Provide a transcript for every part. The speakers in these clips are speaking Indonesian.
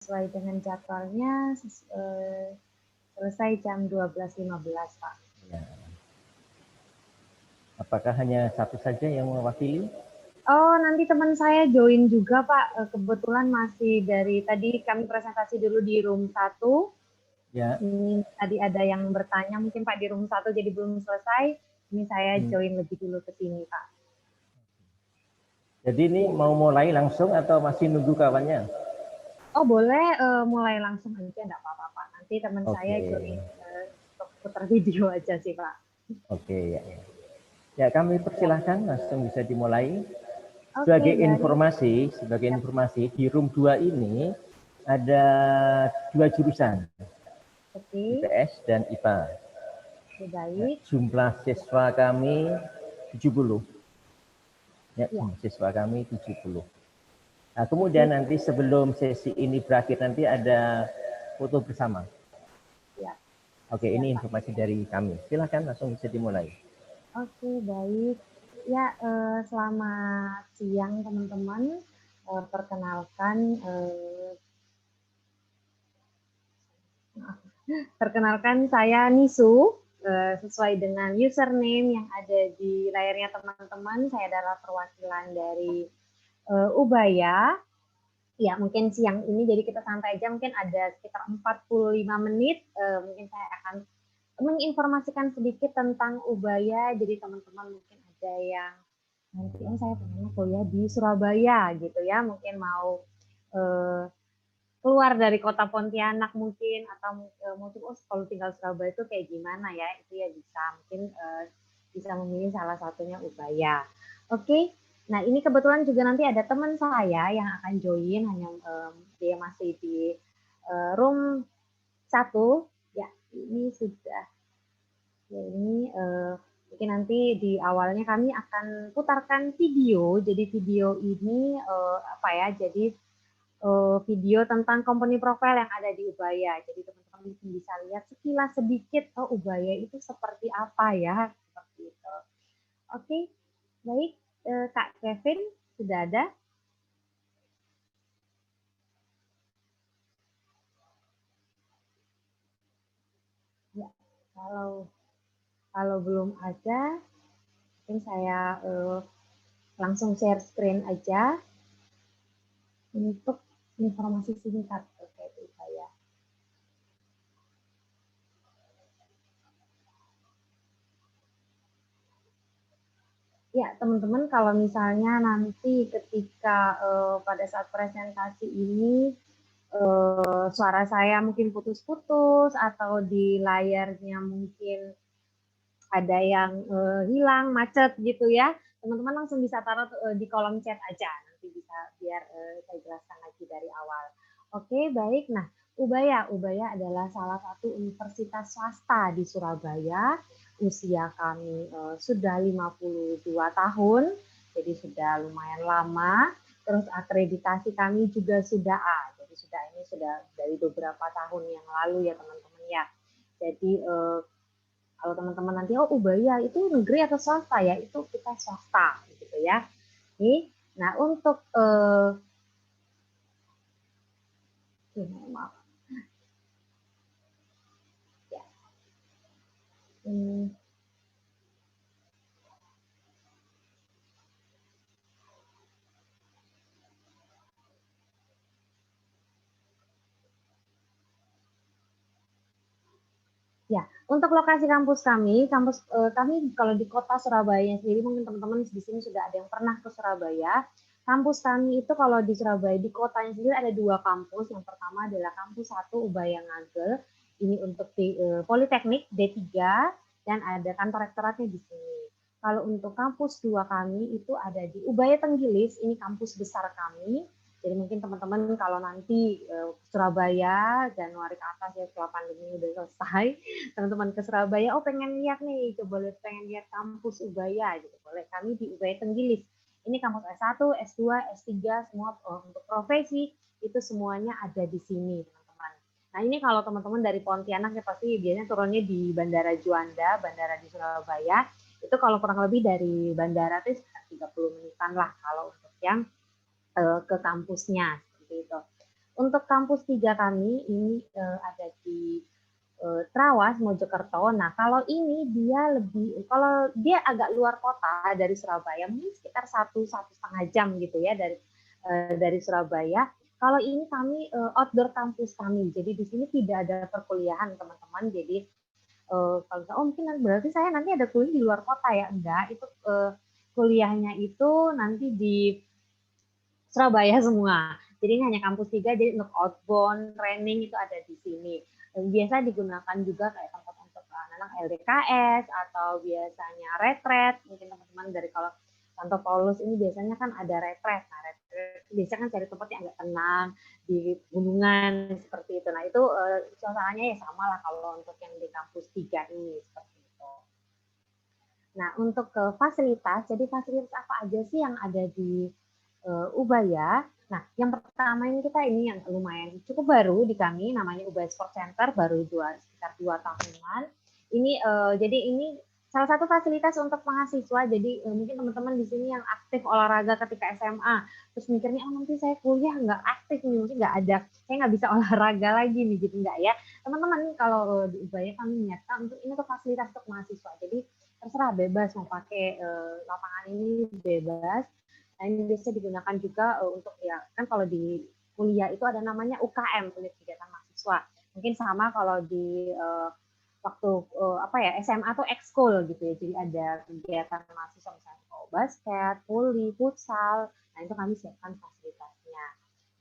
sesuai dengan jadwalnya selesai jam 12.15, Pak. Ya. Apakah hanya satu saja yang mewakili? Oh, nanti teman saya join juga, Pak. Kebetulan masih dari tadi kami presentasi dulu di room 1. Ya. Ini tadi ada yang bertanya, mungkin Pak di room 1 jadi belum selesai. Ini saya join lebih dulu ke sini, Pak. Jadi ini mau mulai langsung atau masih nunggu kawannya? Oh, boleh mulai langsung aja, enggak apa-apa, Pak. Nanti teman saya join untuk putar video aja sih, Pak. Oke, ya. Ya, kami persilahkan langsung bisa dimulai. Oke, Sebagai informasi, di room 2 ini ada 2 jurusan, IPS dan IPA. Baik. Jumlah siswa kami 70. Ya, siswa kami 70. Nah, kemudian nanti sebelum sesi ini berakhir nanti ada foto bersama. Ya. Oke, ini informasi dari kami. Silakan langsung bisa dimulai. Oke, baik. Ya, selamat siang teman-teman. Perkenalkan saya Nisu. Sesuai dengan username yang ada di layarnya teman-teman, saya adalah perwakilan dari Ubaya. Ya, mungkin siang ini jadi kita santai aja, mungkin ada sekitar 45 menit. Mungkin saya akan menginformasikan sedikit tentang Ubaya, jadi teman-teman mungkin ada yang nanti saya pengen kuliah di Surabaya gitu ya, mungkin mau keluar dari kota Pontianak mungkin, atau mungkin kalau tinggal Surabaya itu kayak gimana ya, itu ya bisa mungkin bisa memilih salah satunya Ubaya. Oke. Nah, ini kebetulan juga nanti ada teman saya yang akan join, hanya dia masih di room 1. Ya, ini sudah. Ya, ini mungkin nanti di awalnya kami akan putarkan video. Jadi video ini jadi video tentang company profile yang ada di Ubaya. Jadi teman-teman mungkin bisa lihat sekilas sedikit, Ubaya itu seperti apa ya, seperti itu. Oke, baik. Kak Kevin, sudah ada? Ya, kalau belum ada, mungkin saya langsung share screen aja untuk informasi singkat terkait Ubaya. Ya, teman-teman, kalau misalnya nanti ketika pada saat presentasi ini suara saya mungkin putus-putus atau di layarnya mungkin ada yang hilang, macet gitu ya, teman-teman langsung bisa taruh di kolom chat aja, nanti bisa biar saya jelaskan lagi dari awal. Oke, baik. Nah, Ubaya adalah salah satu universitas swasta di Surabaya. Usia kami sudah 52 tahun, jadi sudah lumayan lama. Terus akreditasi kami juga sudah A, jadi sudah dari beberapa tahun yang lalu ya teman-teman ya. Jadi kalau teman-teman nanti Ubaya itu negeri atau swasta ya, itu kita swasta gitu ya. Nah, untuk maaf. Ya. Ya, untuk lokasi kampus kami kalau di kota Surabaya sendiri, mungkin teman-teman di sini sudah ada yang pernah ke Surabaya. Kampus kami itu kalau di Surabaya, di kotanya sendiri ada 2 kampus. Yang pertama adalah kampus 1 Ubaya Ngagel, ini untuk di Politeknik D3, dan ada kantor rektoratnya di sini. Kalau untuk kampus 2 kami itu ada di Ubaya Tenggilis, ini kampus besar kami. Jadi mungkin teman-teman kalau nanti Surabaya Januari ke atas ya, setelah pandemi udah selesai, teman-teman ke Surabaya, pengen lihat nih, coba pengen lihat kampus Ubaya gitu, boleh. Kami di Ubaya Tenggilis. Ini kampus S1, S2, S3 semua untuk profesi itu semuanya ada di sini, teman-teman. Nah, ini kalau teman-teman dari Pontianak ya pasti biasanya turunnya di Bandara Juanda, bandara di Surabaya. Itu kalau kurang lebih dari bandara itu sekitar 30 menitan lah kalau untuk yang ke kampusnya seperti itu. Untuk kampus 3 kami ini ada di Trawas, Mojokerto. Nah, kalau ini dia kalau dia agak luar kota dari Surabaya, mungkin sekitar 1,5 jam gitu ya dari Surabaya. Kalau ini kami outdoor kampus kami, jadi di sini tidak ada perkuliahan teman-teman. Jadi kalau mungkin berarti saya nanti ada kuliah di luar kota ya, enggak? Itu kuliahnya itu nanti di Surabaya semua. Jadi ini hanya kampus 3, jadi untuk outbound training itu ada di sini. Biasa digunakan juga kayak tempat untuk anak-anak LDKS atau biasanya retret. Mungkin teman-teman dari kalau Santo Paulus ini biasanya kan ada retret. Nah, retret biasanya kan cari tempat yang agak tenang di gunungan seperti itu. Nah, itu suasananya ya sama lah kalau untuk yang di kampus 3 ini seperti itu. Nah, untuk fasilitas, jadi fasilitas apa aja sih yang ada di Ubaya? Nah, yang pertama ini yang lumayan cukup baru di kami, namanya Ubaya Sport Center, baru sekitar 2 tahunan. Jadi ini salah satu fasilitas untuk mahasiswa. Jadi mungkin teman-teman di sini yang aktif olahraga ketika SMA, terus mikirnya, oh nanti saya kuliah nggak aktif nih, mungkin nggak ada, saya nggak bisa olahraga lagi nih, gitu nggak ya. Teman-teman kalau di Ubaya kami nyata untuk ini tuh fasilitas untuk mahasiswa. Jadi terserah bebas mau pakai lapangan ini bebas. Nah, ini biasa digunakan juga untuk ya kan kalau di kuliah itu ada namanya UKM, unit kegiatan mahasiswa. Mungkin sama kalau di waktu apa ya SMA tuh ekskul gitu ya. Jadi ada kegiatan mahasiswa misalnya basket, voli, futsal. Nah, itu kami siapkan fasilitasnya.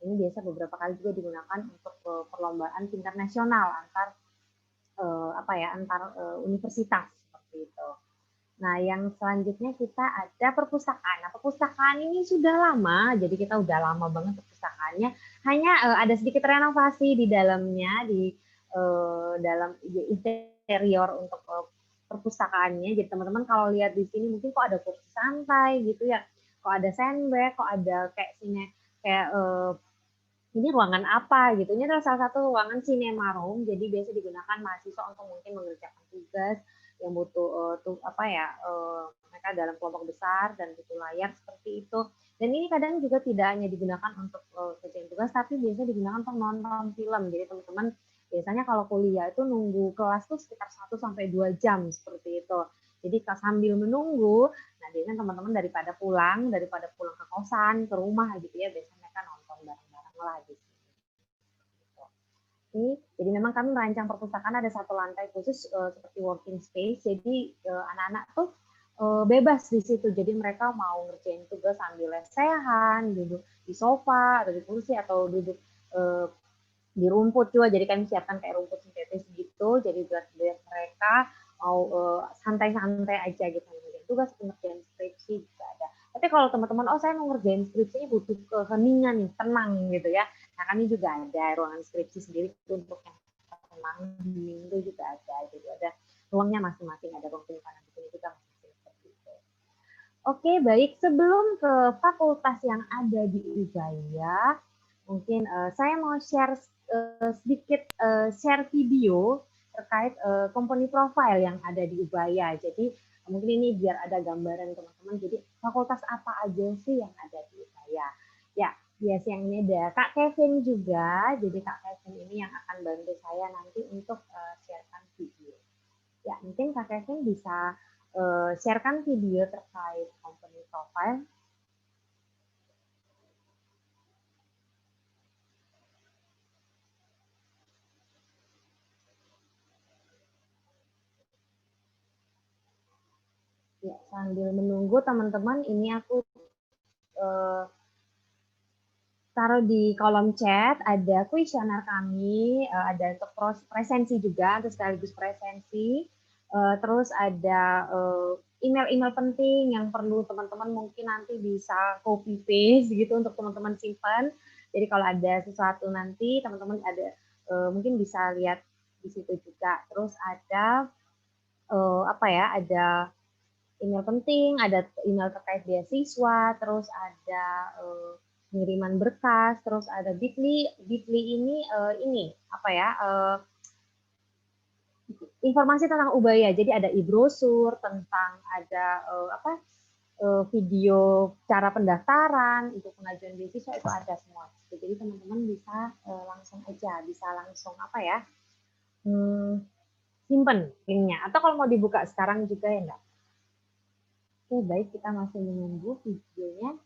Ini biasa beberapa kali juga digunakan untuk perlombaan tingkat nasional antar universitas seperti itu. Nah, yang selanjutnya kita ada perpustakaan. Nah, perpustakaan ini sudah lama, jadi kita udah lama banget perpustakaannya. Hanya ada sedikit renovasi di dalamnya, di dalam interior untuk perpustakaannya. Jadi teman-teman kalau lihat di sini mungkin kok ada kursi santai gitu ya, kok ada sandbag, kok ada kayak ini ruangan apa gitu. Ini adalah salah satu ruangan cinema room, jadi biasa digunakan mahasiswa untuk mungkin mengerjakan tugas yang butuh mereka dalam kelompok besar dan butuh layar seperti itu. Dan ini kadang juga tidak hanya digunakan untuk kerjaan tugas, tapi biasa digunakan untuk nonton film. Jadi teman-teman biasanya kalau kuliah itu nunggu kelas tuh sekitar 1 sampai 2 jam seperti itu. Jadi sambil menunggu, nah biasanya teman-teman daripada pulang ke kosan, ke rumah gitu ya, biasanya mereka nonton bareng-bareng lah di sini. Jadi memang kami merancang perpustakaan ada satu lantai khusus seperti working space. Jadi anak-anak tuh bebas di situ. Jadi mereka mau ngerjain tugas sambil lesehan, duduk di sofa atau di kursi atau duduk di rumput juga. Jadi kami siapkan kayak rumput sintetis gitu. Jadi buat mereka mau santai-santai aja gitu ngerjain tugas, ngerjain skripsi juga ada. Tapi kalau teman-teman, oh saya mau ngerjain skripsinya butuh keheningan nih, tenang gitu ya. Nah, kami juga ada ruangan skripsi sendiri untuk yang tenang, hening itu juga ada. Jadi ada ruangnya masing-masing, ada ruang penyimpanan di sini juga masing-masing seperti itu. Oke, baik. Sebelum ke fakultas yang ada di Ubaya, mungkin saya mau share sedikit share video terkait company profile yang ada di Ubaya. Jadi mungkin ini biar ada gambaran teman-teman. Jadi fakultas apa aja sih yang ada di Ubaya? Ya, biasa yang ini ada Kak Kevin juga. Jadi Kak Kevin ini yang akan bantu saya nanti untuk sharekan video. Ya, mungkin Kak Kevin bisa sharekan video terkait company profile. Ya, sambil menunggu teman-teman, ini aku taruh di kolom chat, ada kuesioner kami, ada untuk presensi juga, untuk sekaligus presensi. Terus ada email-email penting yang perlu teman-teman mungkin nanti bisa copy paste gitu untuk teman-teman simpan. Jadi kalau ada sesuatu nanti teman-teman ada mungkin bisa lihat di situ juga. Terus ada ada email penting, ada email terkait beasiswa, terus ada pengiriman berkas, terus ada Bitly. Bitly ini informasi tentang Ubaya. Jadi ada e-brosur tentang ada video cara pendaftaran untuk pengajuan beasiswa itu ada semua. gitu. Jadi teman-teman bisa langsung aja, bisa langsung apa ya, simpen linknya. Atau kalau mau dibuka sekarang juga ya enggak. Oke, baik, kita masih menunggu videonya.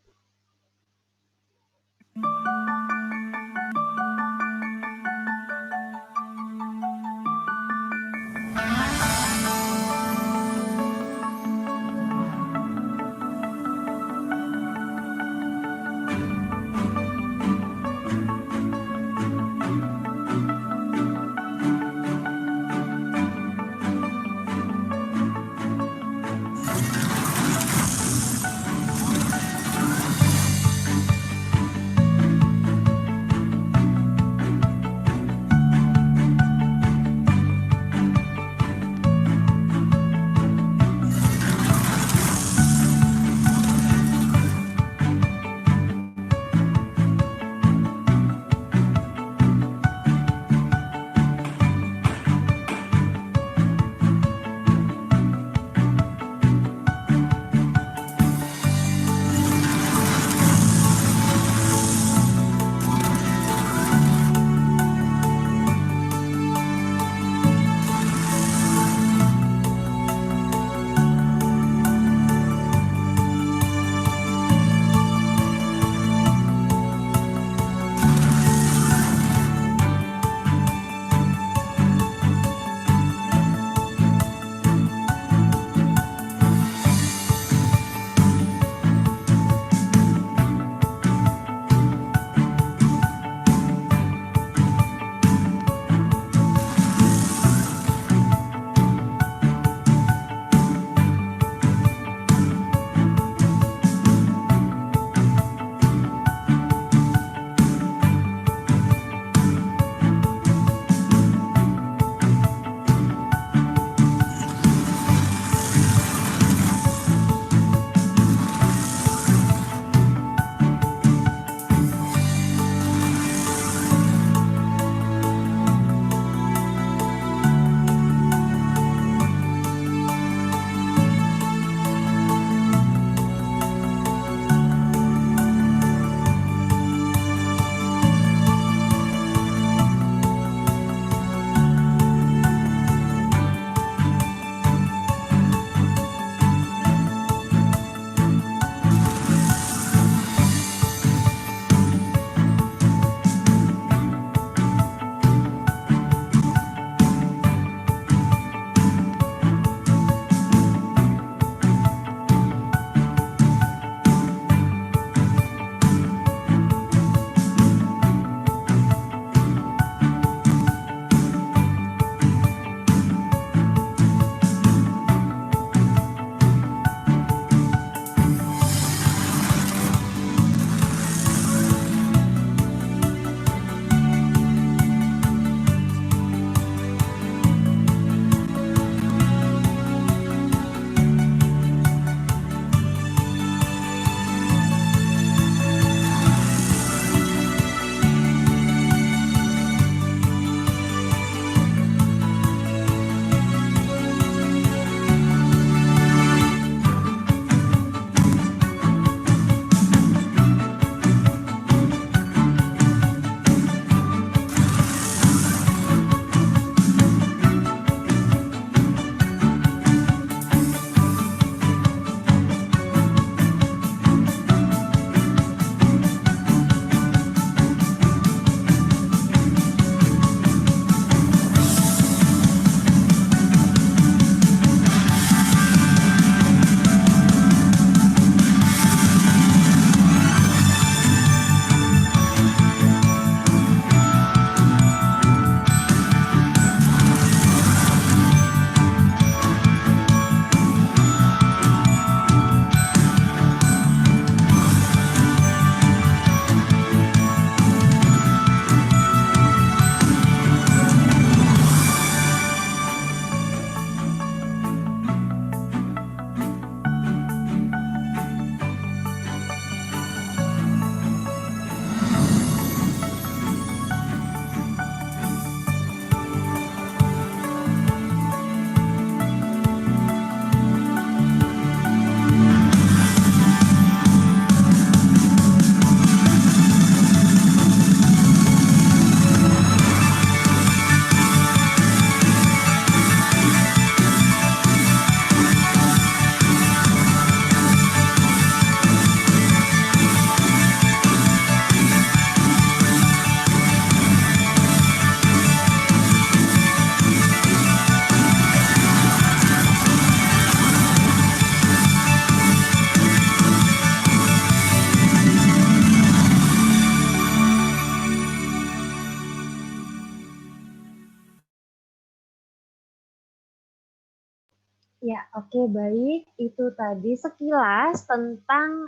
Ya, oke, baik. Itu tadi sekilas tentang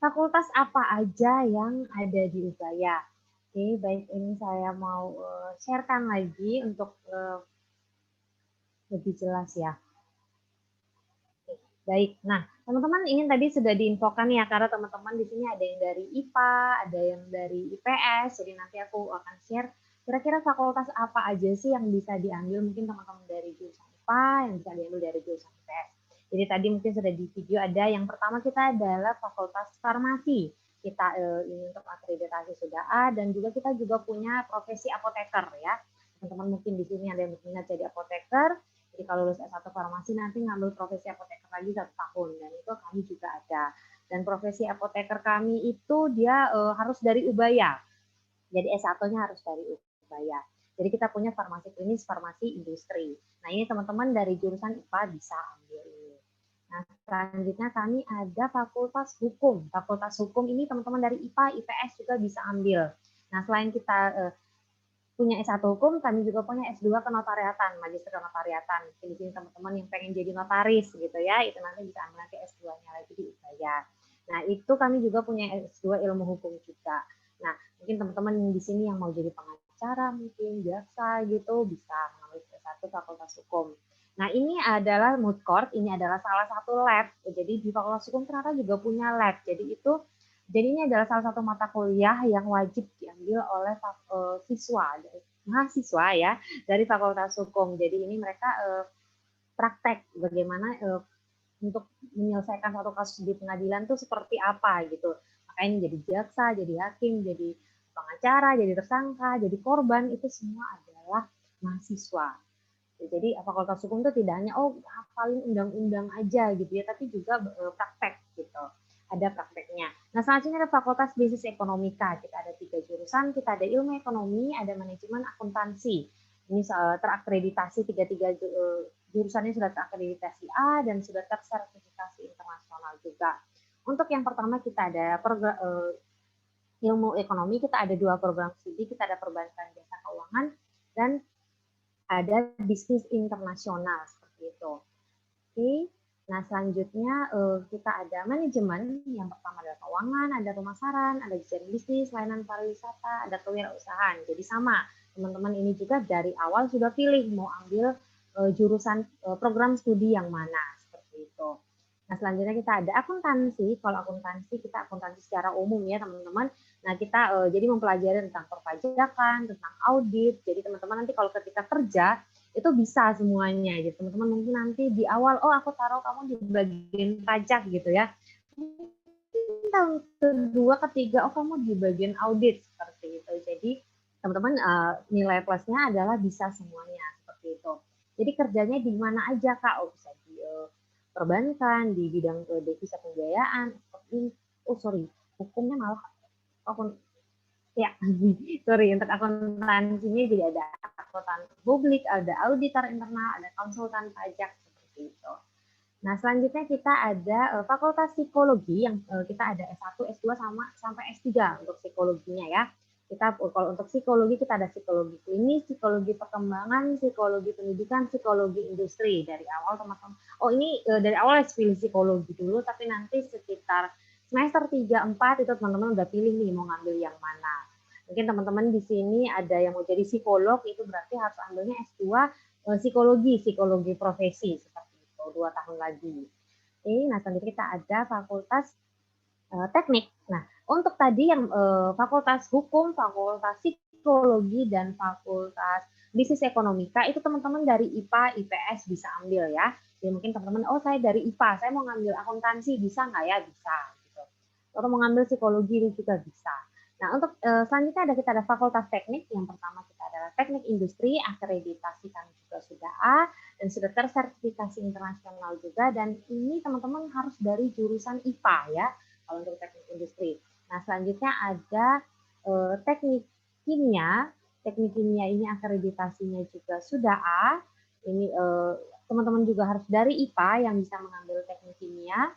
fakultas apa aja yang ada di Ubaya. Oke, baik. Ini saya mau sharekan lagi untuk lebih jelas ya. Baik. Nah, teman-teman ini tadi sudah diinfokan ya, karena teman-teman di sini ada yang dari IPA, ada yang dari IPS. Jadi nanti aku akan share kira-kira fakultas apa aja sih yang bisa diambil mungkin teman-teman dari jurusan IPA, yang bisa diambil dari jurusan IPS. Jadi tadi mungkin sudah di video ada yang pertama kita adalah fakultas farmasi. Kita ini untuk akreditasi sudah A, dan juga kita juga punya profesi apoteker ya. Teman-teman mungkin di sini ada yang berminat jadi apoteker. Jadi kalau lulus S1 farmasi nanti ngambil profesi apoteker lagi 1 tahun, dan itu kami juga ada. Dan profesi apoteker kami itu dia harus dari Ubaya. Jadi S1-nya harus dari Ubaya. Jadi kita punya farmasi klinis, farmasi industri. Nah ini teman-teman dari jurusan IPA bisa ambil ini. Nah selanjutnya kami ada Fakultas Hukum. Fakultas Hukum ini teman-teman dari IPA, IPS juga bisa ambil. Nah selain kita punya S1 hukum, kami juga punya S2 kenotariatan, magister kenotariatan. Di sini teman-teman yang pengen jadi notaris gitu ya, itu nanti bisa ambil nanti S2-nya lagi di Ubaya. Nah, itu kami juga punya S2 ilmu hukum juga. Nah, mungkin teman-teman di sini yang mau jadi pengacara, mungkin jaksa gitu, bisa mengambil S1 Fakultas Hukum. Nah, ini adalah moot court, ini adalah salah satu lab. Jadi di Fakultas Hukum ternyata juga punya lab. Jadi ini adalah salah satu mata kuliah yang wajib diambil oleh siswa, mahasiswa ya dari Fakultas Hukum. Jadi ini mereka praktek bagaimana untuk menyelesaikan satu kasus di pengadilan tuh seperti apa gitu. Makanya jadi jaksa, jadi hakim, jadi pengacara, jadi tersangka, jadi korban, itu semua adalah mahasiswa. Jadi Fakultas Hukum itu tidak hanya hafalin undang-undang aja gitu ya, tapi juga praktek gitu. Ada prakteknya. Nah selanjutnya ada Fakultas Bisnis Ekonomika. Kita ada 3 jurusan. Kita ada ilmu ekonomi, ada manajemen, akuntansi. Ini terakreditasi tiga jurusannya sudah terakreditasi A dan sudah tersertifikasi internasional juga. Untuk yang pertama kita ada ilmu ekonomi, kita ada 2 program studi. Kita ada perbankan jasa keuangan dan ada bisnis internasional seperti itu. Oke. Nah, selanjutnya kita ada manajemen. Yang pertama adalah keuangan, ada pemasaran, ada desain bisnis, layanan pariwisata, ada kewirausahaan. Jadi sama, teman-teman ini juga dari awal sudah pilih mau ambil jurusan program studi yang mana seperti itu. Nah, selanjutnya kita ada akuntansi. Kalau akuntansi kita akuntansi secara umum ya, teman-teman. Nah, kita jadi mempelajari tentang perpajakan, tentang audit. Jadi teman-teman nanti kalau ketika kerja itu bisa semuanya gitu. Teman-teman mungkin nanti di awal, aku taruh kamu di bagian pajak gitu ya. Tahun kedua, ketiga, kamu di bagian audit seperti itu. Jadi teman-teman nilai plusnya adalah bisa semuanya seperti itu. Jadi kerjanya di mana aja Kak? Bisa di perbankan, di bidang devisa pembiayaan, hukumnya malah ya, sorry, untuk akuntansinya jadi ada akuntan publik, ada auditor internal, ada konsultan pajak seperti itu. Nah, selanjutnya kita ada Fakultas Psikologi yang kita ada S1, S2 sampai S3 untuk psikologinya ya. Kalau untuk psikologi kita ada psikologi klinis, psikologi perkembangan, psikologi pendidikan, psikologi industri. Dari awal teman-teman. Ini dari awal pilih psikologi dulu, tapi nanti sekitar semester 3, 4 itu teman-teman udah pilih nih mau ngambil yang mana. Mungkin teman-teman di sini ada yang mau jadi psikolog, itu berarti harus ambilnya S2 psikologi profesi seperti itu 2 tahun lagi. Nah selanjutnya kita ada fakultas teknik. Nah untuk tadi yang fakultas hukum, fakultas psikologi, dan fakultas bisnis ekonomika itu teman-teman dari IPA, IPS bisa ambil ya. Jadi mungkin teman-teman, saya dari IPA, saya mau ngambil akuntansi, bisa nggak ya? Bisa. Gitu. Atau mau ngambil psikologi juga bisa. Nah, untuk selanjutnya kita ada fakultas teknik. Yang pertama kita adalah teknik industri, akreditasi kami juga sudah A, dan sudah tersertifikasi internasional juga. Dan ini teman-teman harus dari jurusan IPA ya, kalau untuk teknik industri. Nah, selanjutnya ada teknik kimia. Teknik kimia ini akreditasinya juga sudah A. Ini teman-teman juga harus dari IPA yang bisa mengambil teknik kimia.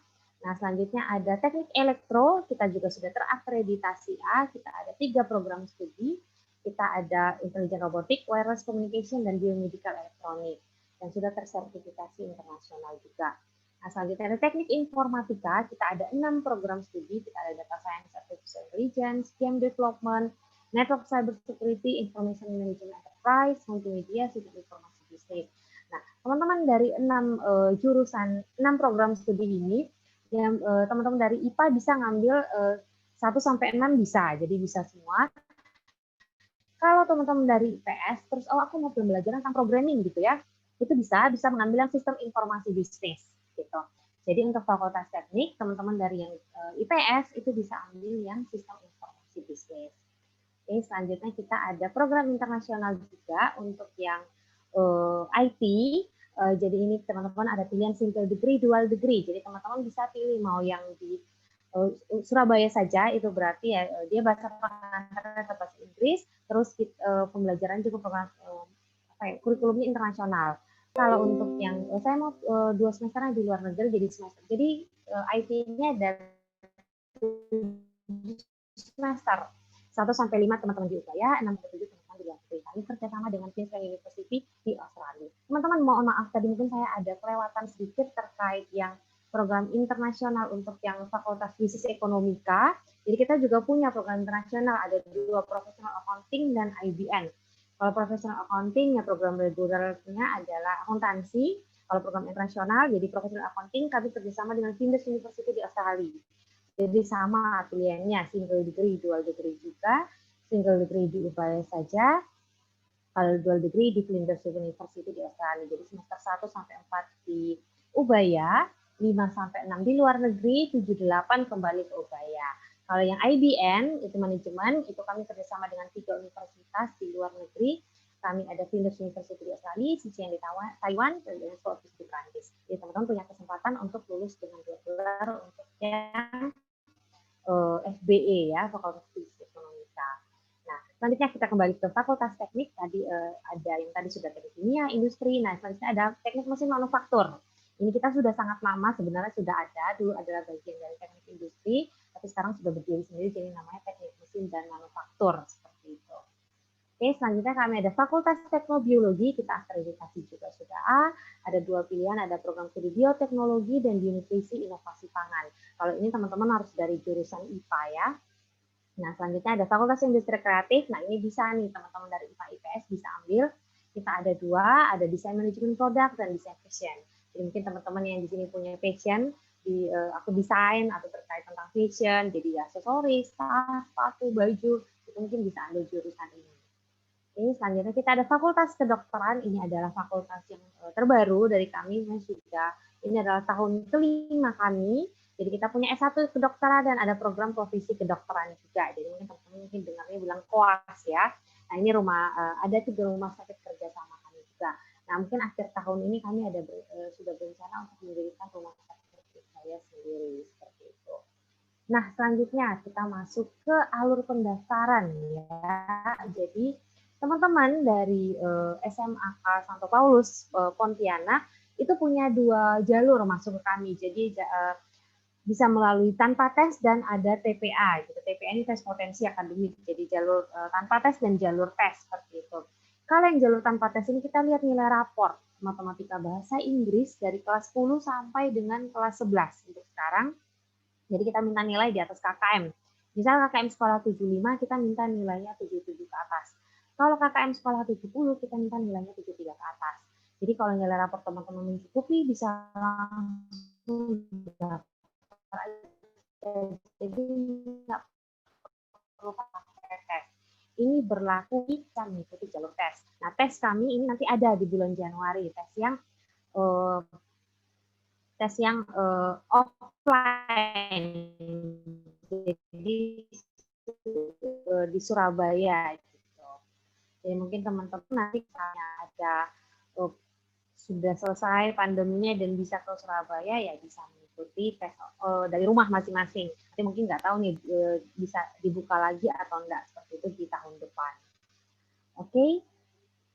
Nah, selanjutnya ada teknik elektro, kita juga sudah terakreditasi A, kita ada 3 program studi, kita ada intelligent robotic, wireless communication, dan biomedical elektronik. dan sudah tersertifikasi internasional juga. Nah, selanjutnya ada teknik informatika, kita ada 6 program studi, kita ada data science, artificial intelligence, game development, network cyber security, information management enterprise, multimedia, sistem informasi bisnis. Nah, teman-teman dari 6 program studi ini, yang teman-teman dari IPA bisa ngambil 1 sampai 6 bisa, jadi bisa semua. Kalau teman-teman dari IPS, terus aku mau belajar tentang programming gitu ya, itu bisa mengambil yang sistem informasi bisnis gitu. Jadi untuk fakultas teknik, teman-teman dari yang IPS itu bisa ambil yang sistem informasi bisnis. Oke, selanjutnya kita ada program internasional juga untuk yang IT. Jadi ini teman-teman ada pilihan single degree, dual degree. Jadi teman-teman bisa pilih mau yang di Surabaya saja, itu berarti ya dia bahasa pengantarnya atau bahasa Inggris, terus pembelajaran juga program kurikulumnya internasional. Kalau untuk yang saya mau 2 semesternya di luar negeri jadi semester. Jadi IT-nya dari semester 1 sampai 5 teman-teman di Ubaya, 6 sampai 7 teman-teman di luar negeri. Kami kerjasama dengan Queensland University di Australia. Teman-teman mohon maaf tadi mungkin saya ada kelewatan sedikit terkait yang program internasional untuk yang Fakultas Bisnis Ekonomika. Jadi kita juga punya program internasional, ada 2 professional accounting dan IBN. Kalau professional accounting, ya program regulernya adalah akuntansi. Kalau program internasional, jadi professional accounting, kami kerjasama dengan Flinders University di Australia. Jadi sama pilihannya, single degree, dual degree juga. Single degree di Ubaya saja, kalau dual degree di Flinders University di Australia. Jadi semester 1 sampai 4 di Ubaya, 5 sampai 6 di luar negeri, 7-8 kembali ke Ubaya. Kalau yang IBN, itu manajemen, itu kami kerjasama dengan 3 universitas di luar negeri. Kami ada Flinders University di Australia, CCN di Taiwan, dan School of Business di Prancis. Jadi teman-teman punya kesempatan untuk lulus dengan 2 gelar untuk yang FBE ya, Fakultas Bisnis Ekonomika. Nah, selanjutnya kita kembali ke Fakultas Teknik. Tadi ada yang tadi sudah teknik kimia, industri. Nah, selanjutnya ada teknik mesin manufaktur. Ini kita sudah sangat lama sebenarnya sudah ada, dulu adalah bagian dari teknik industri, tapi sekarang sudah berdiri sendiri jadi namanya teknik mesin dan manufaktur seperti itu. Oke, selanjutnya kami ada Fakultas Teknobiologi, kita akreditasi juga sudah A, ada 2 pilihan, ada program studi bioteknologi dan nutrisi inovasi pangan. Kalau ini teman-teman harus dari jurusan IPA ya. Nah, selanjutnya ada Fakultas Industri Kreatif. Nah, ini bisa nih teman-teman dari IPA IPS bisa ambil. Kita ada 2, ada desain manajemen produk dan desain fashion. Jadi mungkin teman-teman yang di sini punya passion di aku desain atau terkait tentang fashion, jadi aksesoris, tas, sepatu, baju, itu mungkin bisa ambil jurusan ini. Ini selanjutnya kita ada Fakultas Kedokteran. Ini adalah fakultas yang terbaru dari kami. Ini adalah tahun kelima kami. Jadi kita punya S1 kedokteran dan ada program profesi kedokteran juga. Jadi mungkin teman-teman mungkin dengarnya bilang koas ya. Nah ini ada 3 rumah sakit kerja sama kami juga. Nah mungkin akhir tahun ini kami sudah berencana untuk mendirikan rumah sakit saya sendiri seperti itu. Nah selanjutnya kita masuk ke alur pendaftaran ya. Jadi teman-teman dari SMAK Santo Paulus Pontianak itu punya 2 jalur masuk ke kami. Jadi bisa melalui tanpa tes dan ada TPA. Gitu. TPA ini tes potensi akademik. Jadi jalur tanpa tes dan jalur tes seperti itu. Kalau yang jalur tanpa tes ini kita lihat nilai raport matematika bahasa Inggris dari kelas 10 sampai dengan kelas 11 untuk sekarang. Jadi kita minta nilai di atas KKM. Misal KKM sekolah 75, kita minta nilainya 77 ke atas. Kalau KKM sekolah 70, kita minta nilainya 73 ke atas. Jadi kalau nilai rapor teman-teman mencukupi, bisa langsung jadi nggak perlu pakai tes. Ini berlaku jika mengikuti jalur tes. Nah, tes kami ini nanti ada di bulan Januari, tes yang offline. Jadi di Surabaya gitu. Jadi mungkin teman-teman nanti ada sudah selesai pandeminya dan bisa ke Surabaya ya bisa mengikuti tes dari rumah masing-masing. Tapi mungkin nggak tahu nih bisa dibuka lagi atau enggak seperti itu di tahun depan. Oke.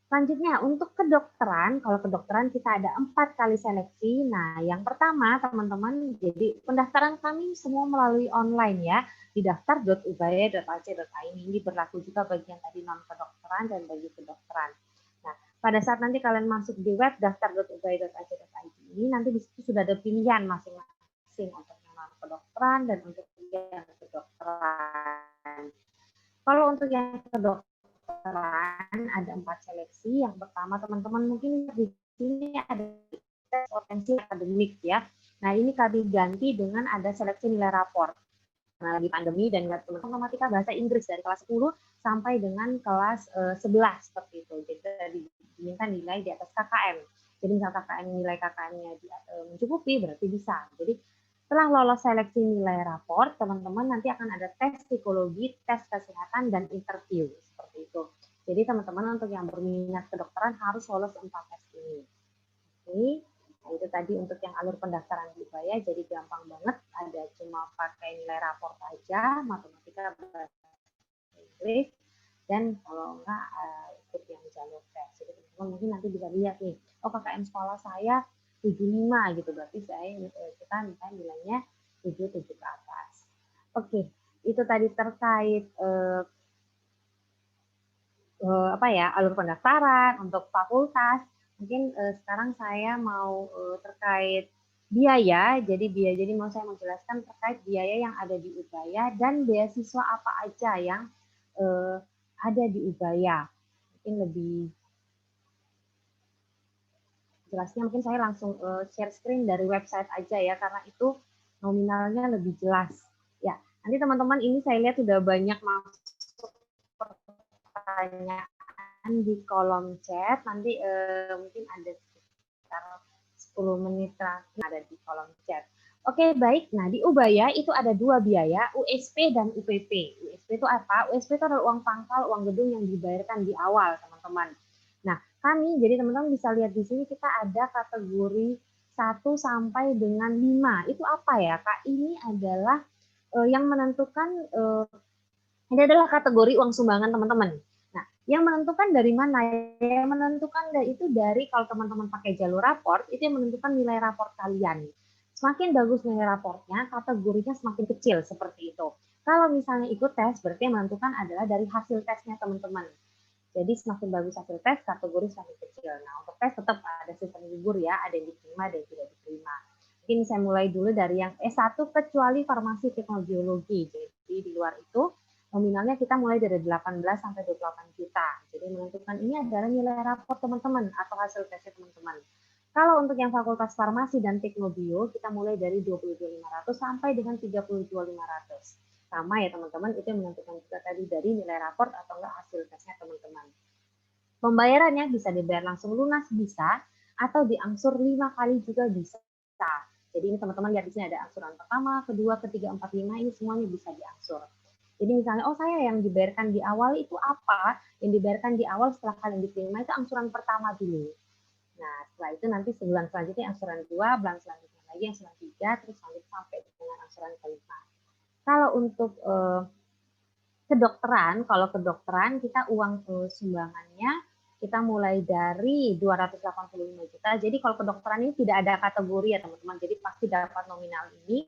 Selanjutnya untuk kedokteran, kalau kedokteran kita ada 4 kali seleksi. Nah, yang pertama teman-teman, jadi pendaftaran kami semua melalui online ya, di daftar.ubaya.ac.id. Ini berlaku juga bagi yang tadi non kedokteran dan bagi kedokteran. Nah, pada saat nanti kalian masuk di web daftar.ubaya.ac.id ini, nanti di situ sudah ada pilihan masing-masing untuk yang non kedokteran dan untuk yang kedokteran. Kalau untuk yang kedokteran ada 4 seleksi. Yang pertama teman-teman mungkin di sini ada tes potensi akademik ya. Nah ini kami ganti dengan ada seleksi nilai raport. Karena lagi pandemi dan teman-teman matematika bahasa Inggris dari kelas 10 sampai dengan kelas 11 seperti itu. Jadi diminta nilai di atas KKM. Jadi misal KKM nilai KKM-nya mencukupi berarti bisa. Jadi setelah lolos seleksi nilai raport, teman-teman nanti akan ada tes psikologi, tes kesehatan, dan interview seperti itu. Jadi teman-teman untuk yang berminat kedokteran harus lolos 4 tes ini. Oke. Nah, itu tadi untuk yang alur pendaftaran di Ubaya, jadi gampang banget, ada cuma pakai nilai raport aja, matematika, bahasa Inggris, dan kalau enggak ikut yang jalur tes. Jadi teman-teman mungkin nanti bisa lihat nih, oh KKM sekolah saya 75 gitu, berarti kita minta nilainya 77 ke atas. Oke, itu tadi terkait alur pendaftaran untuk fakultas. Mungkin sekarang saya mau terkait biaya. Jadi mau saya menjelaskan terkait biaya yang ada di Ubaya dan beasiswa apa aja yang ada di Ubaya. Mungkin lebih jelasnya mungkin saya langsung share screen dari website aja ya, karena itu nominalnya lebih jelas. Ya, nanti teman-teman ini saya lihat sudah banyak masuk pertanyaan di kolom chat. Nanti mungkin ada sekitar 10 menit terakhir ada di kolom chat. Oke, baik. Nah, di Ubaya itu ada 2 biaya, USP dan UPP. USP itu apa? USP itu adalah uang pangkal, uang gedung yang dibayarkan di awal, teman-teman. Nah, jadi teman-teman bisa lihat di sini kita ada kategori 1 sampai dengan 5. Itu apa ya, Kak? Ini adalah yang menentukan ini adalah kategori uang sumbangan teman-teman. Nah, yang menentukan dari mana? Yang menentukan itu dari kalau teman-teman pakai jalur raport, itu yang menentukan nilai raport kalian. Semakin bagus nilai raportnya, kategorinya semakin kecil seperti itu. Kalau misalnya ikut tes, berarti yang menentukan adalah dari hasil tesnya teman-teman. Jadi semakin bagus hasil tes, kategori semakin kecil. Nah, untuk tes tetap ada sistem gugur ya, ada yang diterima, ada yang tidak diterima. Mungkin saya mulai dulu dari yang S1 kecuali farmasi teknologi. Jadi di luar itu nominalnya kita mulai dari 18 sampai 28 juta. Jadi menentukan ini adalah nilai raport teman-teman atau hasil tesnya teman-teman. Kalau untuk yang fakultas farmasi dan teknobio, kita mulai dari 22.500 sampai dengan 32.500. Sama ya teman-teman, itu yang menentukan juga tadi dari nilai raport atau enggak hasil tesnya teman-teman. Pembayarannya bisa dibayar langsung lunas bisa, atau diangsur 5 kali juga bisa. Jadi ini teman-teman lihat di sini ada angsuran pertama, kedua, ketiga, 4, 5, ini semuanya bisa diangsur. Jadi misalnya, oh saya yang dibayarkan di awal itu apa? Yang dibayarkan di awal setelah kalian diterima itu angsuran pertama dulu. Nah, setelah itu nanti sebulan selanjutnya angsuran 2, bulan selanjutnya lagi angsuran 3, terus sampai dengan angsuran kelima. Kalau untuk kedokteran, kalau kedokteran kita uang sumbangannya kita mulai dari 285 juta. Jadi kalau kedokteran ini tidak ada kategori ya teman-teman. Jadi pasti dapat nominal ini.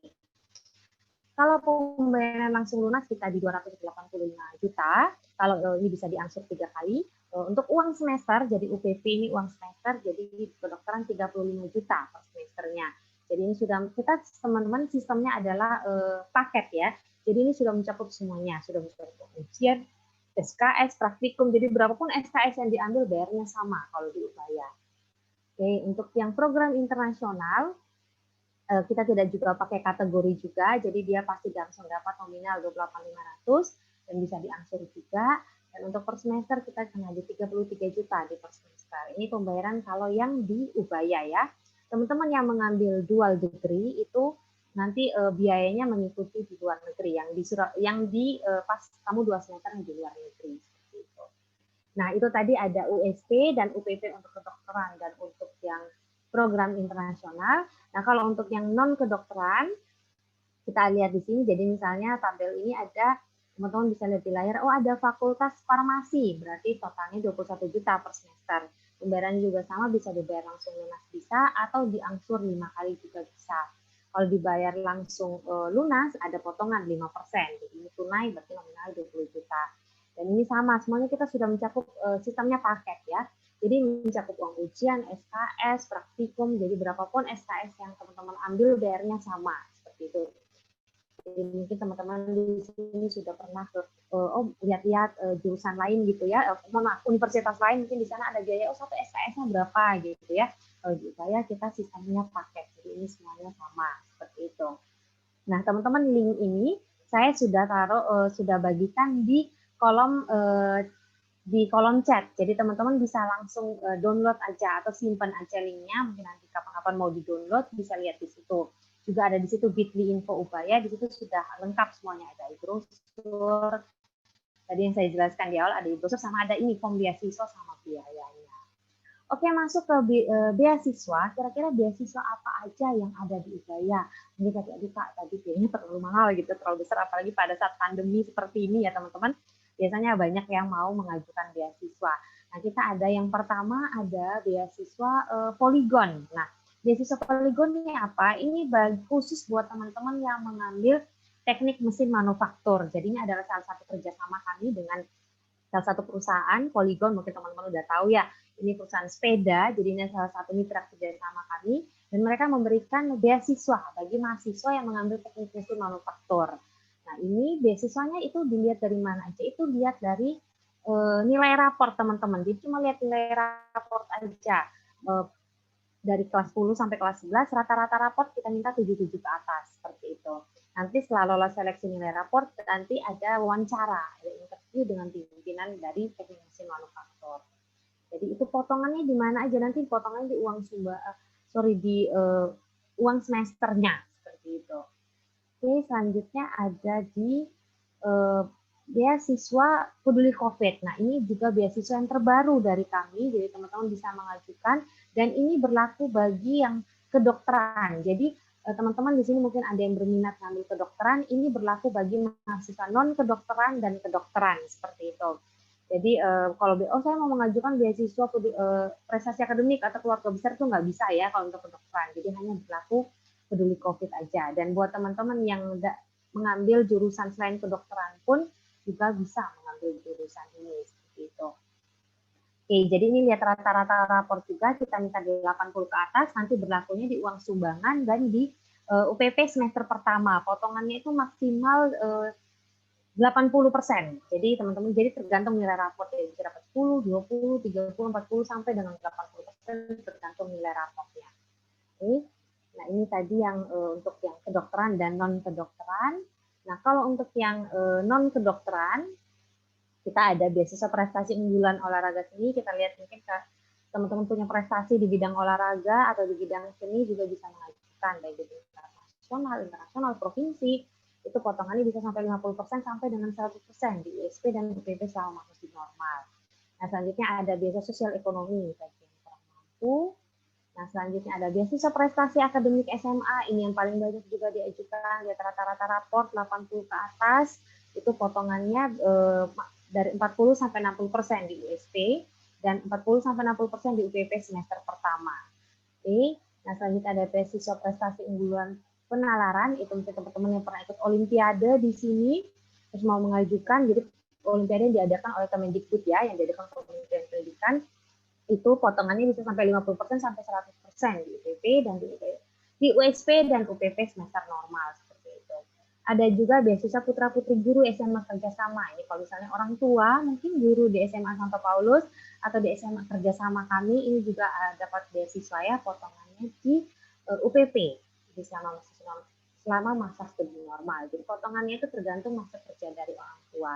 Kalau pembayaran langsung lunas kita di 285 juta, kalau ini bisa diangsur 3 kali. Untuk uang semester, jadi UPP ini uang semester, jadi kedokteran 35 juta per semesternya. Jadi ini sudah, kita teman-teman sistemnya adalah paket ya. Jadi ini sudah mencakup semuanya, sudah mencakup ujian, SKS, praktikum, jadi berapapun SKS yang diambil bayarnya sama kalau di Ubaya. Oke, untuk yang program internasional, kita tidak juga pakai kategori juga, jadi dia pasti langsung dapat nominal 28.500 dan bisa diangsur juga. Dan untuk per semester kita hanya di 33 juta di per semester. Ini pembayaran kalau yang di Ubaya ya. Teman-teman yang mengambil dual degree itu nanti biayanya mengikuti di luar negeri yang di pas kamu 2 semester yang di luar negeri. Nah, itu tadi ada USP dan UPP untuk kedokteran dan untuk yang program internasional. Nah, kalau untuk yang non kedokteran, kita lihat di sini. Jadi misalnya tabel ini ada, teman-teman bisa lihat di layar, oh ada fakultas farmasi, berarti totalnya 21 juta per semester. Pembayarannya juga sama, bisa dibayar langsung lunas bisa, atau diangsur 5 kali juga bisa. Kalau dibayar langsung lunas, ada potongan 5%. Jadi ini tunai, berarti nominal 20 juta. Dan ini sama, semuanya kita sudah mencakup sistemnya paket ya. Jadi mencakup uang ujian, SKS, praktikum, jadi berapapun SKS yang teman-teman ambil bayarnya sama seperti itu. Jadi mungkin teman-teman di sini sudah pernah lihat-lihat jurusan lain gitu ya, universitas lain mungkin di sana ada biaya satu SKS-nya berapa gitu ya. Kalau di saya kita sistemnya paket, jadi ini semuanya sama seperti itu. Nah teman-teman link ini saya sudah sudah bagikan di kolom chat. Jadi teman-teman bisa langsung download aja atau simpan aja linknya. Mungkin nanti kapan-kapan mau di-download bisa lihat di situ. Juga ada di situ Bitly Info Ubaya. Di situ sudah lengkap semuanya. Ada brosur. Tadi yang saya jelaskan di awal ada brosur sama ada ini form beasiswa sama biayanya. Oke, masuk ke beasiswa. Kira-kira beasiswa apa aja yang ada di Ubaya? Ini tadi Pak, tadi biayanya terlalu mahal gitu, terlalu besar. Apalagi pada saat pandemi seperti ini ya teman-teman. Biasanya banyak yang mau mengajukan beasiswa. Nah, kita ada yang pertama ada beasiswa Polygon. Nah, beasiswa Polygon ini apa? Ini khusus buat teman-teman yang mengambil teknik mesin manufaktur. Jadi ini adalah salah satu kerjasama kami dengan salah satu perusahaan Polygon, mungkin teman-teman udah tahu ya, ini perusahaan sepeda, jadi ini salah satu mitra kerjasama kami, dan mereka memberikan beasiswa bagi mahasiswa yang mengambil teknik mesin manufaktur. Nah ini beasiswanya itu dilihat dari mana aja? Itu lihat dari nilai raport teman-teman. Jadi cuma lihat nilai raport aja. Dari kelas 10 sampai kelas 11, rata-rata raport kita minta 77 ke atas, seperti itu. Nanti setelah lolos seleksi nilai raport, nanti ada wawancara, ada interview dengan pimpinan dari teknik mesin manufaktur. Jadi itu potongannya di mana aja? Nanti potongannya di uang uang semesternya, seperti itu. Oke, selanjutnya ada di beasiswa peduli COVID. Nah, ini juga beasiswa yang terbaru dari kami, jadi teman-teman bisa mengajukan, dan ini berlaku bagi yang kedokteran. Jadi teman-teman di sini mungkin ada yang berminat ngambil kedokteran, ini berlaku bagi mahasiswa non kedokteran dan kedokteran seperti itu. Jadi kalau saya mau mengajukan beasiswa prestasi akademik atau keluarga besar itu nggak bisa ya kalau untuk kedokteran. Jadi hanya berlaku peduli COVID aja. Dan buat teman-teman yang mengambil jurusan selain kedokteran pun juga bisa mengambil jurusan ini seperti itu. Oke, jadi ini lihat rata-rata raport juga kita minta di 80 ke atas, nanti berlakunya di uang sumbangan dan di UPP semester pertama. Potongannya itu maksimal 80%. Jadi teman-teman jadi tergantung nilai raport ya, bisa dapat 10, 20, 30, 40 sampai dengan 80% tergantung nilai raportnya. Oke. Nah, ini tadi yang untuk yang kedokteran dan non kedokteran. Nah, kalau untuk yang non kedokteran kita ada beasiswa prestasi unggulan olahraga seni. Kita lihat mungkin teman-teman punya prestasi di bidang olahraga atau di bidang seni juga bisa mengajukan baik di tingkat nasional, internasional, provinsi. Itu potongannya bisa sampai 50% sampai dengan 100% di ISP dan UPP selama masih normal. Nah, selanjutnya ada beasiswa sosial ekonomi bagi yang kurang mampu. Nah, selanjutnya ada beasiswa prestasi akademik SMA, ini yang paling banyak juga diajukan, lihat rata-rata raport 80 ke atas, itu potongannya dari 40 sampai 60% di USP dan 40 sampai 60% di UPP semester pertama. Oke. Nah, selanjutnya ada beasiswa prestasi unggulan penalaran, itu untuk teman-teman yang pernah ikut olimpiade di sini terus mau mengajukan, jadi olimpiade yang diadakan oleh Kemendikbud ya, yang diadakan oleh Kementerian Pendidikan, itu potongannya bisa sampai 50% sampai 100% di UPP dan di USP dan UPP semester normal seperti itu. Ada juga beasiswa putra-putri guru SMA kerjasama. Ini kalau misalnya orang tua, mungkin guru di SMA Santo Paulus atau di SMA kerjasama kami, ini juga dapat beasiswa ya, potongannya di UPP di selama masa studi normal. Jadi potongannya itu tergantung masa kerja dari orang tua.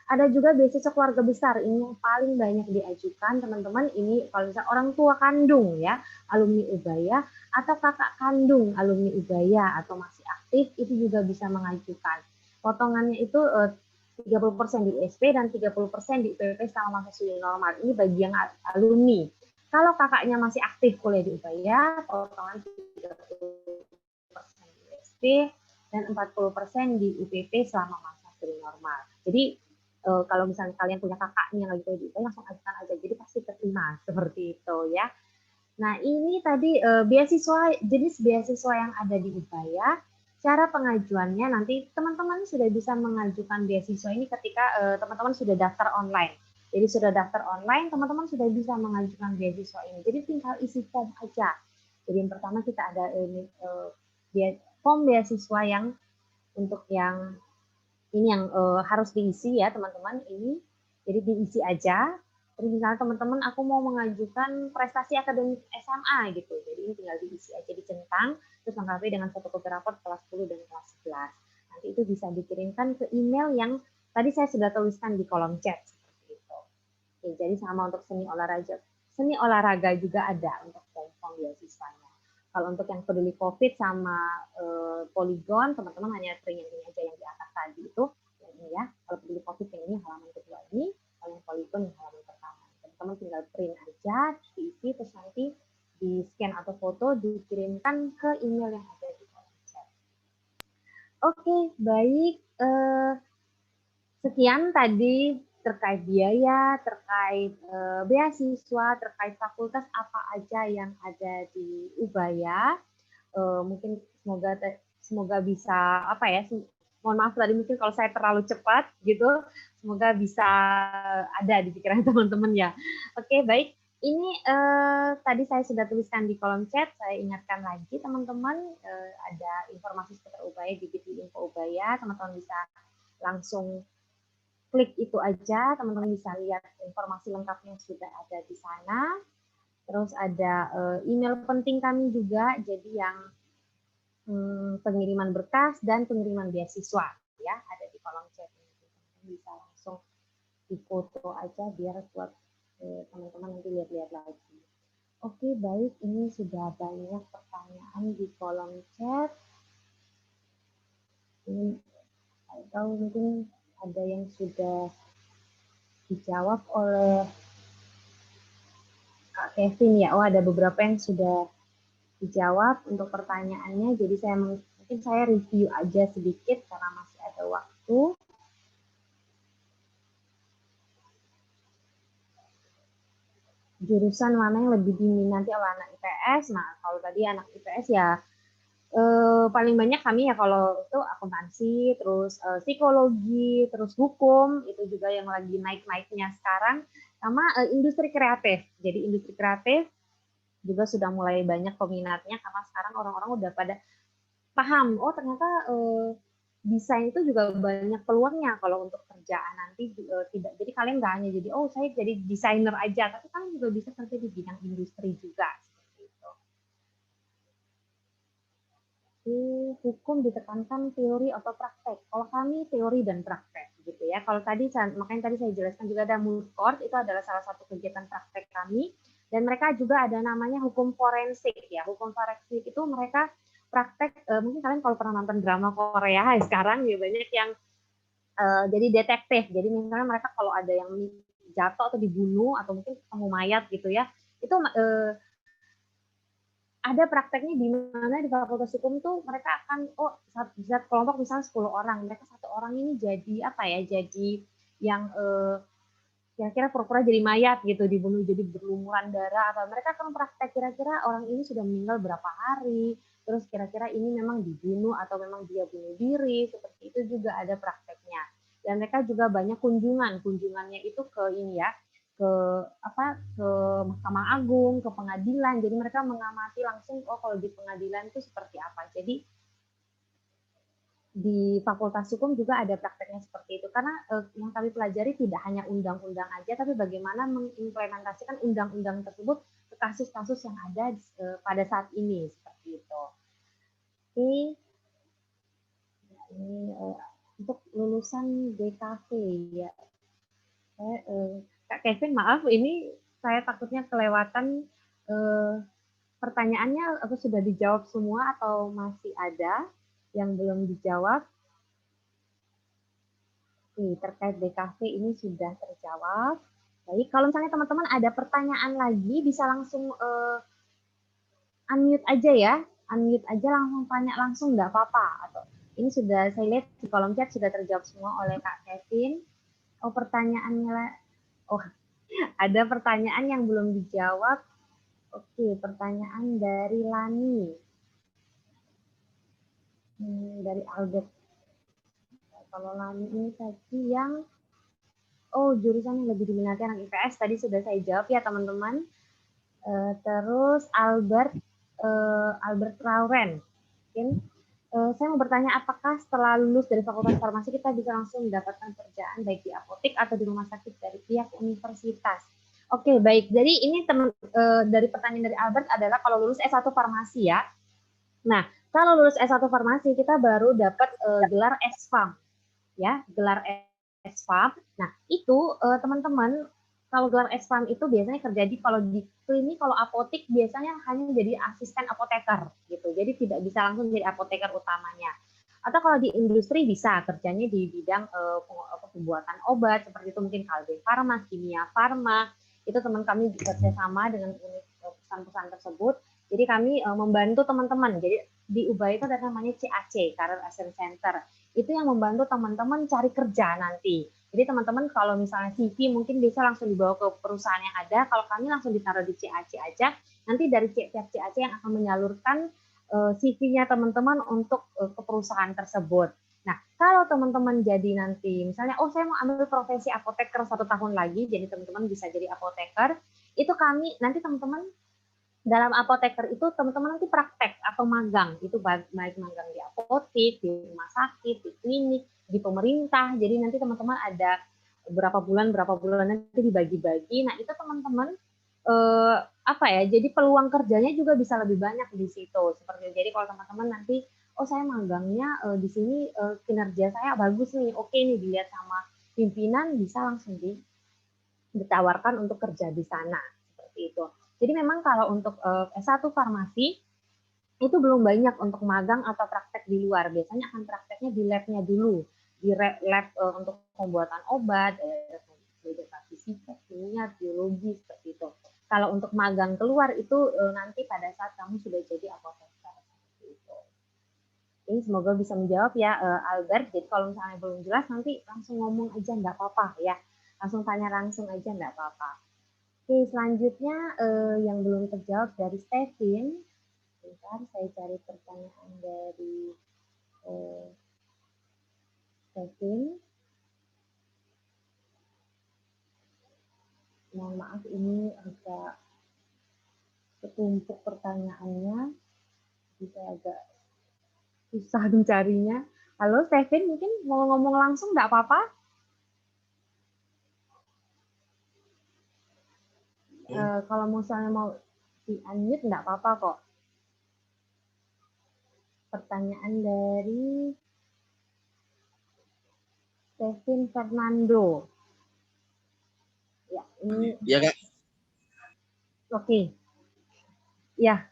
Ada juga beasiswa keluarga besar, ini yang paling banyak diajukan teman-teman. Ini kalau misalnya orang tua kandung ya, alumni Ubaya, atau kakak kandung alumni Ubaya atau masih aktif, itu juga bisa mengajukan. Potongannya itu 30% di USP dan 30% di UPP selama masa studi normal. Ini bagi yang alumni. Kalau kakaknya masih aktif kuliah di Ubaya, potongan 30% di USP dan 40% di UPP selama masa studi normal. Jadi kalau misalnya kalian punya kakaknya yang lagi kuliah di Ubaya, langsung ajukan aja. Jadi pasti terima seperti itu ya. Nah, ini tadi jenis beasiswa yang ada di Ubaya. Cara pengajuannya nanti teman-teman sudah bisa mengajukan beasiswa ini ketika teman-teman sudah daftar online. Jadi sudah daftar online, teman-teman sudah bisa mengajukan beasiswa ini. Jadi tinggal isi form aja. Jadi yang pertama kita ada form beasiswa yang untuk yang ini yang harus diisi ya teman-teman ini. Jadi diisi aja. Terus misalnya teman-teman aku mau mengajukan prestasi akademik SMA gitu. Jadi ini tinggal diisi aja, dicentang, terus lengkapi dengan fotokopi rapor kelas 10 dan kelas 11. Nanti itu bisa dikirimkan ke email yang tadi saya sudah tuliskan di kolom chat seperti itu. Oke, jadi sama untuk seni olahraga juga ada untuk form beasiswanya. Kalau untuk yang peduli COVID sama Polygon, teman-teman hanya print-nya aja yang di atas tadi itu, yang ini ya. Kalau peduli COVID yang ini halaman kedua ini, kalau yang Polygon yang halaman pertama. Teman-teman tinggal print aja, diisi, terus nanti di scan atau foto dikirimkan ke email yang ada di kolom chat. Oke, baik. Sekian tadi terkait biaya, terkait beasiswa, terkait fakultas apa aja yang ada di Ubaya. Mungkin semoga bisa apa ya? Mohon maaf tadi mungkin kalau saya terlalu cepat gitu. Semoga bisa ada di pikiran teman-teman ya. Oke, baik. Ini tadi saya sudah tuliskan di kolom chat. Saya ingatkan lagi teman-teman ada informasi seputar Ubaya di bit.ly info Ubaya. Teman-teman bisa langsung klik itu aja, teman-teman bisa lihat informasi lengkapnya sudah ada di sana. Terus ada email penting kami juga, jadi yang pengiriman berkas dan pengiriman beasiswa ya ada di kolom chat ini. Teman-teman bisa langsung difoto aja biar buat teman-teman nanti lihat-lihat lagi. Oke, baik, ini sudah banyak pertanyaan di kolom chat. Ini tahu mungkin ada yang sudah dijawab oleh Kak Kevin ya. Oh, ada beberapa yang sudah dijawab untuk pertanyaannya. Jadi mungkin saya review aja sedikit karena masih ada waktu. Jurusan mana yang lebih diminati oleh anak IPS? Nah, kalau tadi anak IPS ya paling banyak kami ya kalau itu akuntansi, terus psikologi, terus hukum, itu juga yang lagi naik-naiknya sekarang, sama industri kreatif. Jadi industri kreatif juga sudah mulai banyak peminatnya karena sekarang orang-orang udah pada paham, oh ternyata desain itu juga banyak peluangnya kalau untuk kerjaan nanti tidak. Jadi kalian nggak hanya jadi oh saya jadi desainer aja, tapi kalian juga bisa kerja di bidang industri juga. Hukum ditekankan teori atau praktek. Kalau kami teori dan praktek gitu ya. Kalau tadi makanya tadi saya jelaskan juga ada moot court, itu adalah salah satu kegiatan praktek kami, dan mereka juga ada namanya hukum forensik ya. Hukum forensik itu mereka praktek mungkin kalian kalau pernah nonton drama Korea sekarang ya banyak yang jadi detektif. Jadi misalnya mereka kalau ada yang jatuh atau dibunuh atau mungkin ketemu mayat gitu ya, itu ada prakteknya di mana di Fakultas Hukum tuh mereka akan satu kelompok misalnya 10 orang, mereka satu orang ini jadi apa ya, jadi yang kira-kira pura-pura jadi mayat gitu, dibunuh jadi berlumuran darah, atau mereka akan praktek kira-kira orang ini sudah meninggal berapa hari, terus kira-kira ini memang dibunuh atau memang dia bunuh diri, seperti itu juga ada prakteknya. Dan mereka juga banyak kunjungannya itu ke ini ya, ke Mahkamah Agung, ke pengadilan. Jadi mereka mengamati langsung oh kalau di pengadilan itu seperti apa. Jadi di Fakultas Hukum juga ada prakteknya seperti itu karena yang kami pelajari tidak hanya undang-undang aja tapi bagaimana mengimplementasikan undang-undang tersebut ke kasus-kasus yang ada pada saat ini seperti itu. Oke. Nah, ini untuk lulusan DKV ya. Kak Kevin, maaf ini saya takutnya kelewatan pertanyaannya apa sudah dijawab semua atau masih ada yang belum dijawab? Terkait DKV ini sudah terjawab. Baik, kalau misalnya teman-teman ada pertanyaan lagi bisa langsung unmute aja ya. Unmute aja langsung tanya langsung nggak apa-apa. Atau ini sudah saya lihat di kolom chat sudah terjawab semua oleh Kak Kevin. Oh pertanyaannya, oh ada pertanyaan yang belum dijawab. Oke, pertanyaan dari Lani. Dari Albert. Kalau Lani ini tadi yang Oh, jurusan yang lebih diminati anak IPS tadi sudah saya jawab ya teman-teman. Terus Albert Lauren, mungkin saya mau bertanya, apakah setelah lulus dari Fakultas Farmasi kita bisa langsung mendapatkan pekerjaan baik di apotek atau di rumah sakit dari pihak universitas? Oke, baik. Jadi ini dari pertanyaan dari Albert adalah kalau lulus S1 Farmasi ya. Nah, kalau lulus S1 Farmasi kita baru dapat gelar S.Pharm, ya, gelar S.Pharm. Nah, itu teman-teman kalau gelar S.Pharm itu biasanya kerja kalau di klinik, kalau apotek biasanya hanya jadi asisten apoteker gitu. Jadi tidak bisa langsung jadi apoteker utamanya. Atau kalau di industri bisa kerjanya di bidang pembuatan obat seperti itu, mungkin Kalbe Farma, Kimia Farma. Itu teman kami bekerja sama dengan perusahaan-perusahaan tersebut. Jadi kami membantu teman-teman. Jadi di UBA itu ada namanya CAC, Career Assessment Center. Itu yang membantu teman-teman cari kerja nanti. Jadi teman-teman kalau misalnya CV mungkin bisa langsung dibawa ke perusahaan yang ada. Kalau kami langsung ditaruh di CAC aja, nanti dari pihak CAC yang akan menyalurkan CV-nya teman-teman untuk ke perusahaan tersebut. Nah, kalau teman-teman jadi nanti, misalnya, oh saya mau ambil profesi apoteker 1 tahun lagi, jadi teman-teman bisa jadi apoteker, itu kami, nanti teman-teman dalam apoteker itu teman-teman nanti praktek atau magang, itu baik magang di apotek, di rumah sakit, di klinik, di pemerintah. Jadi nanti teman-teman ada berapa bulan nanti dibagi-bagi. Nah itu teman-teman apa ya? Jadi peluang kerjanya juga bisa lebih banyak di situ. Seperti jadi kalau teman-teman nanti, oh saya magangnya di sini kinerja saya bagus nih, oke nih dilihat sama pimpinan, bisa langsung ditawarkan untuk kerja di sana seperti itu. Jadi memang kalau untuk S1 farmasi itu belum banyak untuk magang atau praktek di luar. Biasanya akan prakteknya di lab-nya dulu, di lab untuk pembuatan obat, fisika, kimia, biologi seperti itu. Kalau untuk magang keluar itu nanti pada saat kamu sudah jadi apoteker seperti itu. Ini semoga bisa menjawab ya Albert. Jadi kalau misalnya belum jelas nanti langsung ngomong aja nggak apa-apa ya. Langsung tanya langsung aja nggak apa-apa. Oke, selanjutnya yang belum terjawab dari Stevin. Bentar, saya cari pertanyaan dari Stevin. Mohon maaf, ini agak ketumpuk pertanyaannya. Bisa agak susah mencarinya. Halo Stevin, mungkin mau ngomong langsung nggak apa-apa? Kalau misalnya mau di-unmute nggak apa-apa kok. Pertanyaan dari Stevin Fernando. Ya, ini. Ya, Kak. Oke. Ya,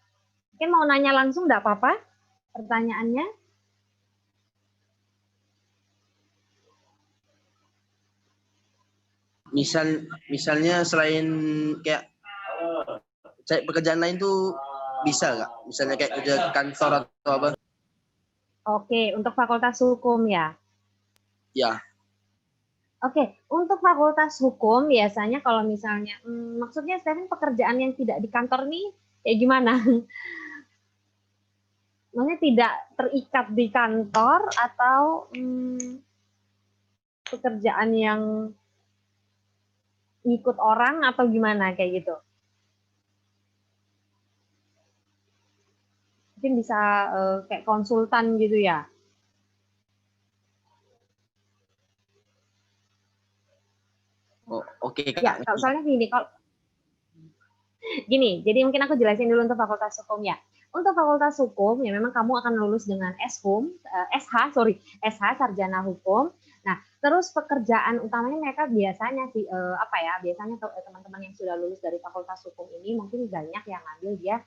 mungkin mau nanya langsung nggak apa-apa pertanyaannya? Misalnya selain kayak cari pekerjaan lain tuh bisa nggak? Misalnya kayak kerja kantor atau apa? Oke, untuk Fakultas Hukum ya. Ya. Oke, untuk Fakultas Hukum biasanya kalau misalnya, maksudnya Stephen pekerjaan yang tidak di kantor nih, kayak gimana? Maksudnya tidak terikat di kantor atau pekerjaan yang ngikut orang atau gimana kayak gitu? Mungkin bisa kayak konsultan gitu ya? Oh, oke, Kak. Ya, kalau soalnya gini, jadi mungkin aku jelasin dulu untuk Fakultas Hukum ya. Untuk Fakultas Hukum ya memang kamu akan lulus dengan SH Sarjana Hukum. Nah, terus pekerjaan utamanya mereka biasanya sih biasanya teman-teman yang sudah lulus dari Fakultas Hukum ini mungkin banyak yang ngambil dia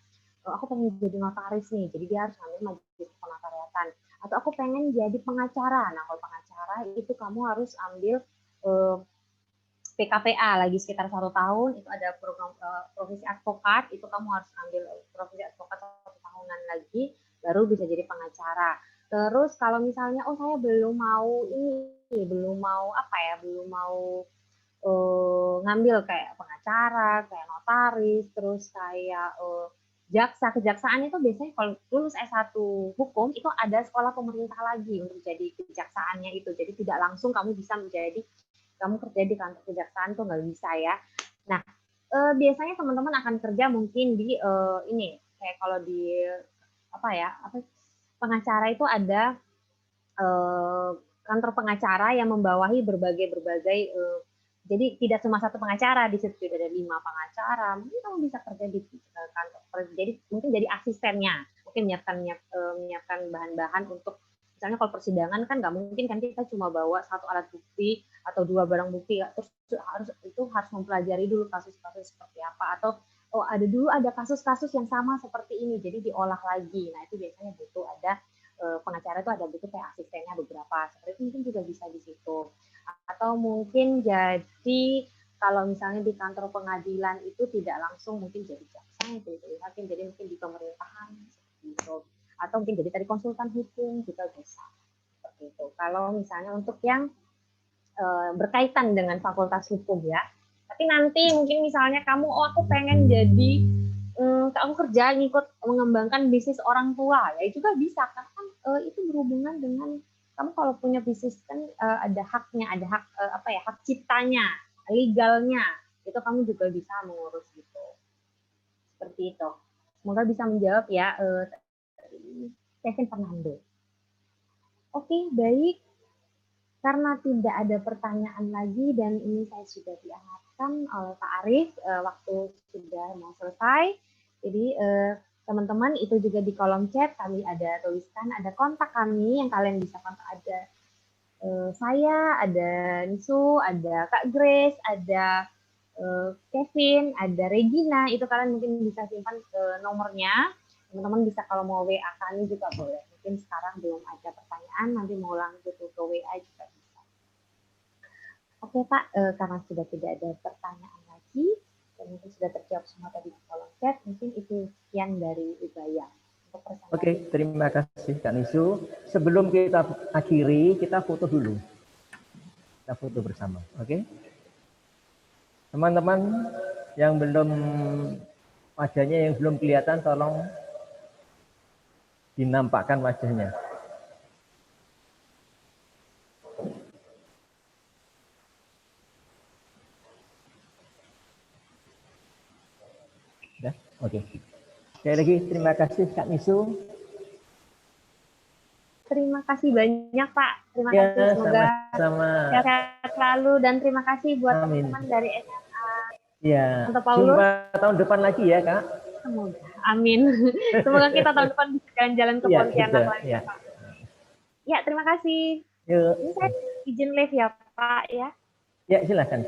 aku pengen jadi notaris nih, jadi dia harus ngambil majelis penotariatan. Atau aku pengen jadi pengacara. Nah, kalau pengacara itu kamu harus ambil PKPA lagi sekitar 1 tahun, itu ada program profesi advokat, itu kamu harus ambil profesi advokat 1 tahunan lagi, baru bisa jadi pengacara. Terus kalau misalnya, oh saya belum mau ngambil kayak pengacara, kayak notaris, terus kayak kejaksaan itu biasanya kalau lulus S1 hukum itu ada sekolah pemerintah lagi untuk jadi kejaksaannya itu. Jadi tidak langsung kamu bisa menjadi kamu kerja di kantor kejaksaan tuh nggak bisa ya. Nah, biasanya teman-teman akan kerja mungkin di ini kayak kalau di apa ya, pengacara itu ada kantor pengacara yang membawahi berbagai jadi tidak cuma satu pengacara, di situ ada 5 pengacara. Mungkin kamu bisa kerja di kantor, jadi mungkin jadi asistennya, mungkin menyiapkan bahan-bahan untuk misalnya kalau persidangan kan nggak mungkin kan kita cuma bawa satu alat bukti atau 2 barang bukti, terus harus mempelajari dulu kasus-kasus seperti apa, atau ada kasus-kasus yang sama seperti ini, jadi diolah lagi. Nah itu biasanya butuh ada pengacara itu ada butuh kayak asistennya beberapa, seperti itu mungkin juga bisa di situ. Atau mungkin jadi kalau misalnya di kantor pengadilan itu tidak langsung mungkin jadi jaksa, jadi hakim, jadi mungkin di pemerintahan seperti itu. Atau mungkin jadi tadi konsultan hukum juga bisa seperti itu. Kalau misalnya untuk yang berkaitan dengan fakultas hukum ya. Tapi nanti mungkin misalnya kamu, aku pengen jadi aku kerja ngikut mengembangkan bisnis orang tua, ya juga bisa karena kan itu berhubungan dengan kamu kalau punya bisnis kan ada haknya, ada hak hak ciptanya, legalnya, itu kamu juga bisa mengurus gitu. Seperti itu. Semoga bisa menjawab ya, Kevin Fernando. Oke, baik. Karena tidak ada pertanyaan lagi dan ini saya sudah diingatkan oleh Pak Arief, waktu sudah mau selesai. Jadi teman-teman itu juga di kolom chat kami ada tuliskan, ada kontak kami yang kalian bisa kontak, ada saya, ada Nisu, ada Kak Grace, ada Kevin, ada Regina, itu kalian mungkin bisa simpan nomornya. Teman-teman bisa kalau mau WA kami juga boleh. Mungkin sekarang belum ada pertanyaan, nanti mau langsung ke WA juga bisa. Oke Pak, karena sudah tidak ada pertanyaan lagi, dan mungkin sudah terjawab semua tadi di kolom chat, mungkin itu sekian dari Ubaya. Oke, terima kasih Kak Nisu. Sebelum kita akhiri, kita foto dulu. Kita foto bersama, oke? Teman-teman yang belum, wajahnya yang belum kelihatan, tolong dinampakkan wajahnya. Ya, oke. Sekali lagi terima kasih Kak Nisu. Terima kasih banyak Pak. Terima ya, kasih, semoga sehat selalu, dan terima kasih buat teman-teman dari SMA. Ya, jumpa tahun depan lagi ya Kak. Semoga, amin. Semoga kita tahun depan bisa jalan-jalan ke Pontianak lagi ya. Pak. Ya, terima kasih. Yuk. Ini saya izin live ya Pak ya. Ya, silakan.